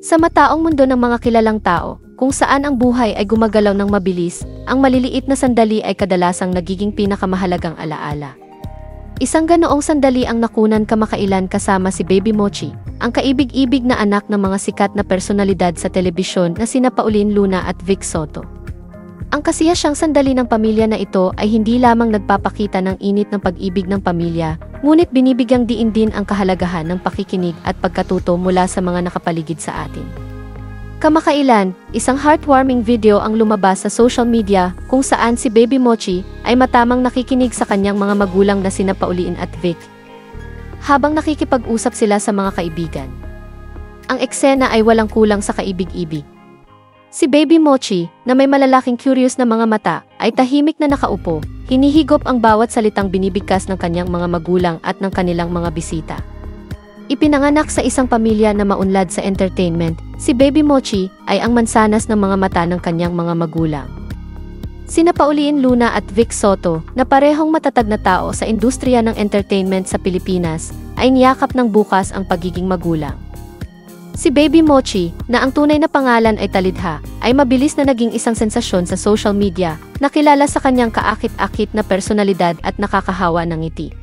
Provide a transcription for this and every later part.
Sa mataong mundo ng mga kilalang tao, kung saan ang buhay ay gumagalaw ng mabilis, ang maliliit na sandali ay kadalasang nagiging pinakamahalagang alaala. Isang ganoong sandali ang nakunan kamakailan kasama si Baby Mochi, ang kaibig-ibig na anak ng mga sikat na personalidad sa telebisyon na sina Pauline Luna at Vic Soto. Ang kasiyasyang sandali ng pamilya na ito ay hindi lamang nagpapakita ng init ng pag-ibig ng pamilya, ngunit binibigyang diin din ang kahalagahan ng pakikinig at pagkatuto mula sa mga nakapaligid sa atin. Kamakailan, isang heartwarming video ang lumabas sa social media kung saan si Baby Mochi ay matamang nakikinig sa kanyang mga magulang na sina Pauline at Vic, habang nakikipag-usap sila sa mga kaibigan. Ang eksena ay walang kulang sa kaibig-ibig. Si Baby Mochi, na may malalaking curious na mga mata, ay tahimik na nakaupo, hinihigop ang bawat salitang binibigkas ng kanyang mga magulang at ng kanilang mga bisita. Ipinanganak sa isang pamilya na maunlad sa entertainment, si Baby Mochi ay ang mansanas ng mga mata ng kanyang mga magulang. Sina Pauline Luna at Vic Soto, na parehong matatag na tao sa industriya ng entertainment sa Pilipinas, ay niyakap ng bukas ang pagiging magulang. Si Baby Mochi, na ang tunay na pangalan ay Talidha, ay mabilis na naging isang sensasyon sa social media, nakilala sa kanyang kaakit-akit na personalidad at nakakahawa ng ngiti.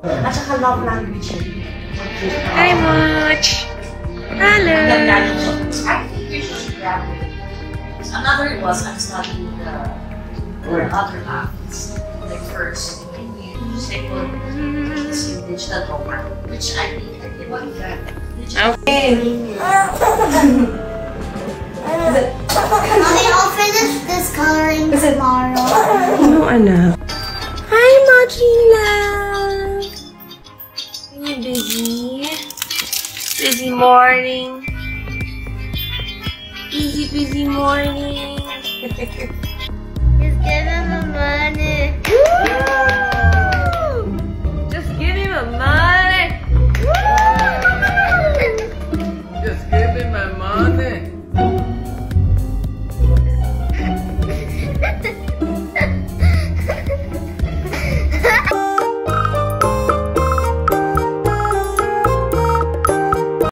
At saka love language. Hi, Moch! Hello! I think you should grab it. Another was I'm studying the other language. Like first, second is yung digital program, which I think I did one that. Mommy, I'll finish this coloring tomorrow. No, anak. Hi, Mochila! Are you busy? Busy morning. Busy morning. Just give